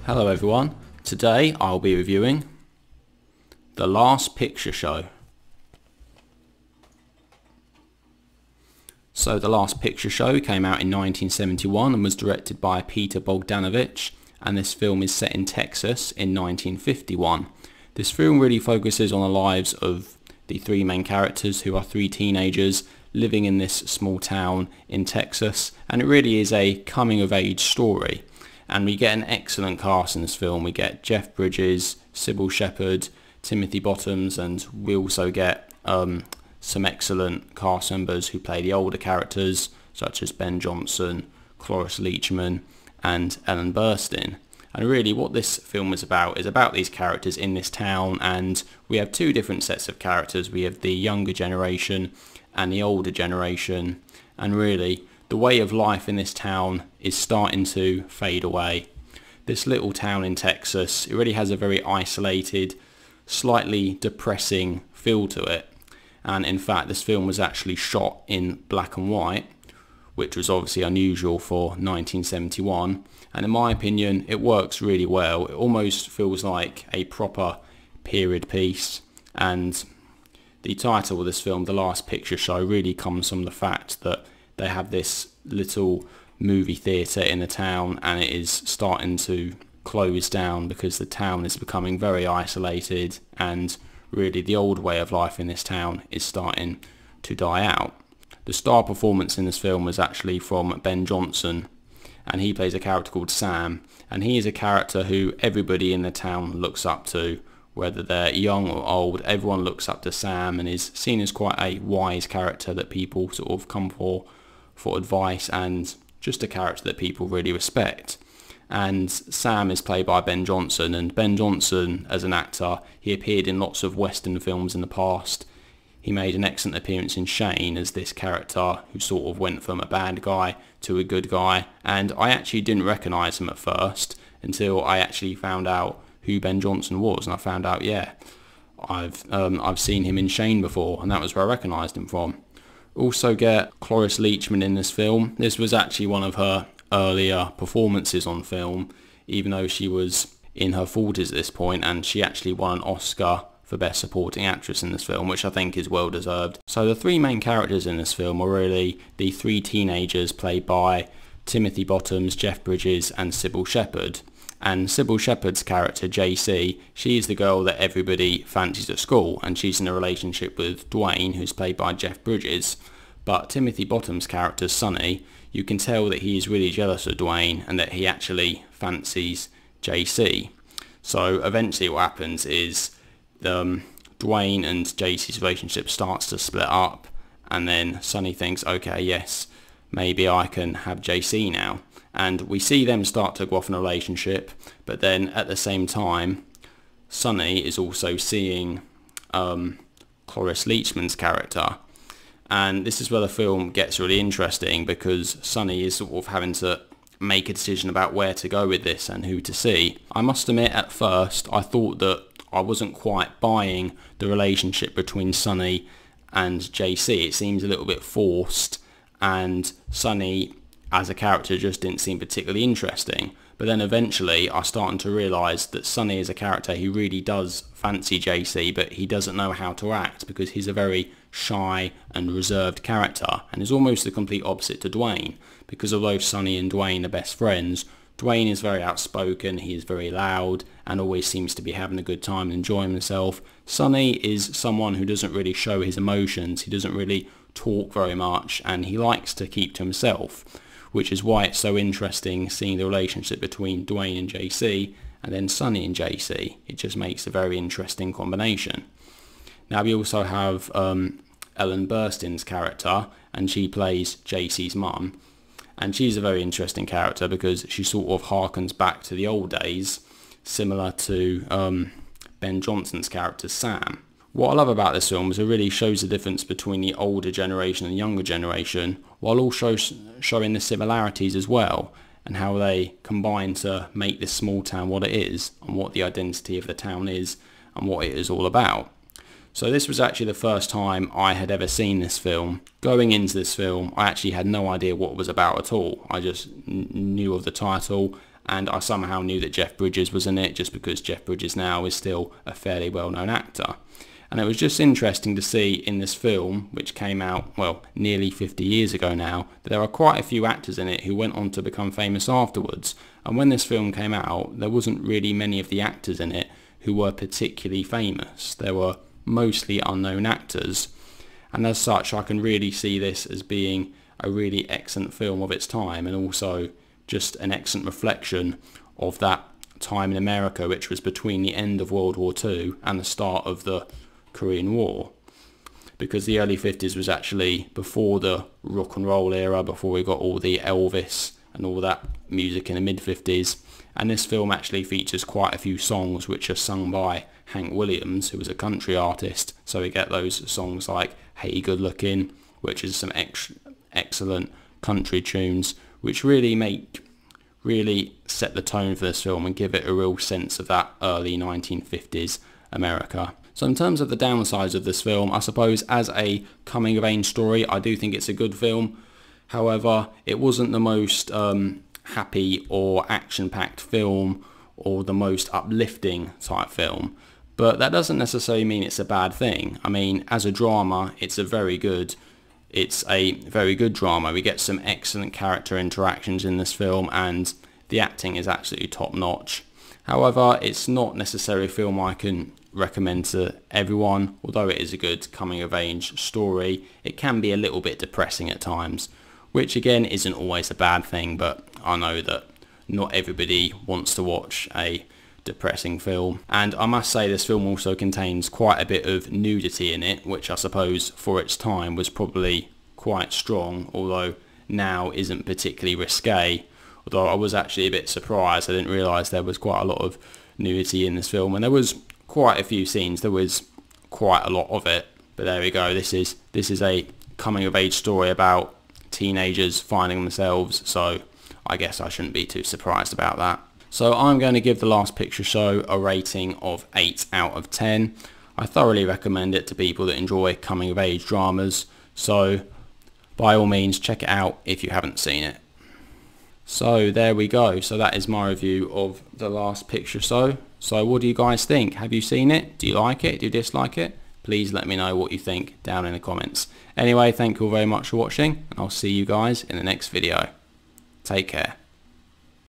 Hello everyone, today I'll be reviewing The Last Picture Show. So The Last Picture Show came out in 1971 and was directed by Peter Bogdanovich, and this film is set in Texas in 1951. This film really focuses on the lives of the three main characters, who are three teenagers living in this small town in Texas, and it really is a coming of age story. And we get an excellent cast in this film. We get Jeff Bridges, Cybill Shepherd, Timothy Bottoms, and we also get some excellent cast members who play the older characters, such as Ben Johnson, Cloris Leachman, and Ellen Burstyn. And really what this film is about these characters in this town, and we have two different sets of characters. We have the younger generation and the older generation, and really the way of life in this town is starting to fade away. This little town in Texas, it really has a very isolated, slightly depressing feel to it. And in fact, this film was actually shot in black and white, which was obviously unusual for 1971. And in my opinion, it works really well. It almost feels like a proper period piece. And the title of this film, The Last Picture Show, really comes from the fact that they have this little movie theatre in the town, and it is starting to close down because the town is becoming very isolated, and really the old way of life in this town is starting to die out. The star performance in this film was actually from Ben Johnson, and he plays a character called Sam, and he is a character who everybody in the town looks up to. Whether they're young or old, everyone looks up to Sam and is seen as quite a wise character that people sort of come for advice, and just a character that people really respect. And Sam is played by Ben Johnson, and Ben Johnson, as an actor, he appeared in lots of Western films in the past. He made an excellent appearance in Shane as this character who sort of went from a bad guy to a good guy, and I actually didn't recognise him at first until I actually found out who Ben Johnson was, and I found out, yeah, I've seen him in Shane before, and that was where I recognised him from. Also get Cloris Leachman in this film. This was actually one of her earlier performances on film, even though she was in her 40s at this point, and she actually won an Oscar for Best Supporting Actress in this film, which I think is well deserved. So the three main characters in this film are really the three teenagers played by Timothy Bottoms, Jeff Bridges, and Cybill Shepherd. And Cybill Shepherd's character, JC, she is the girl that everybody fancies at school, and she's in a relationship with Dwayne, who's played by Jeff Bridges. But Timothy Bottoms' character, Sonny, you can tell that he is really jealous of Dwayne and that he actually fancies JC. So eventually what happens is Dwayne and JC's relationship starts to split up, and then Sonny thinks, okay, yes, maybe I can have JC now. And we see them start to go off in a relationship, but then at the same time, Sonny is also seeing Cloris Leachman's character. And this is where the film gets really interesting, because Sonny is sort of having to make a decision about where to go with this and who to see. I must admit, at first, I thought that I wasn't quite buying the relationship between Sonny and JC. It seems a little bit forced, and Sonny as a character just didn't seem particularly interesting. But then eventually I started to realise that Sonny is a character who really does fancy JC, but he doesn't know how to act because he's a very shy and reserved character, and is almost the complete opposite to Dwayne, because although Sonny and Dwayne are best friends, Dwayne is very outspoken, he is very loud, and always seems to be having a good time and enjoying himself. Sonny is someone who doesn't really show his emotions, he doesn't really talk very much, and he likes to keep to himself, which is why it's so interesting seeing the relationship between Dwayne and JC, and then Sonny and JC. It just makes a very interesting combination. Now we also have Ellen Burstyn's character, and she plays JC's mum, and she's a very interesting character because she sort of harkens back to the old days, similar to Ben Johnson's character Sam. What I love about this film is it really shows the difference between the older generation and the younger generation, while also showing the similarities as well, and how they combine to make this small town what it is, and what the identity of the town is, and what it is all about. So this was actually the first time I had ever seen this film. Going into this film, I actually had no idea what it was about at all. I just knew of the title, and I somehow knew that Jeff Bridges was in it just because Jeff Bridges now is still a fairly well-known actor. And it was just interesting to see in this film, which came out, well, nearly 50 years ago now, that there are quite a few actors in it who went on to become famous afterwards. And when this film came out, there wasn't really many of the actors in it who were particularly famous. There were mostly unknown actors. And as such, I can really see this as being a really excellent film of its time, and also just an excellent reflection of that time in America, which was between the end of World War II and the start of the Korean War, because the early 50s was actually before the rock and roll era, before we got all the Elvis and all that music in the mid 50s. And this film actually features quite a few songs which are sung by Hank Williams, who was a country artist. So we get those songs like Hey Good Looking, which is some excellent country tunes which really set the tone for this film and give it a real sense of that early 1950s America. So in terms of the downsides of this film, I suppose as a coming of age story, I do think it's a good film. However, it wasn't the most happy or action-packed film or the most uplifting type film. But that doesn't necessarily mean it's a bad thing. I mean, as a drama, it's a very good drama. We get some excellent character interactions in this film, and the acting is absolutely top-notch. However, it's not necessarily a film I can recommend to everyone. Although it is a good coming-of-age story, it can be a little bit depressing at times, which again isn't always a bad thing, but I know that not everybody wants to watch a depressing film. And I must say this film also contains quite a bit of nudity in it, which I suppose for its time was probably quite strong, although now isn't particularly risque. Although I was actually a bit surprised, I didn't realise there was quite a lot of nudity in this film, and there was quite a few scenes, there was quite a lot of it. But there we go, this is a coming of age story about teenagers finding themselves, so I guess I shouldn't be too surprised about that. So I'm going to give The Last Picture Show a rating of 8 out of 10. I thoroughly recommend it to people that enjoy coming of age dramas, so by all means check it out if you haven't seen it. So there we go, so that is my review of The Last Picture Show. So what do you guys think? Have you seen it? Do you like it? Do you dislike it? Please let me know what you think down in the comments. Anyway, thank you all very much for watching, and I'll see you guys in the next video. Take care.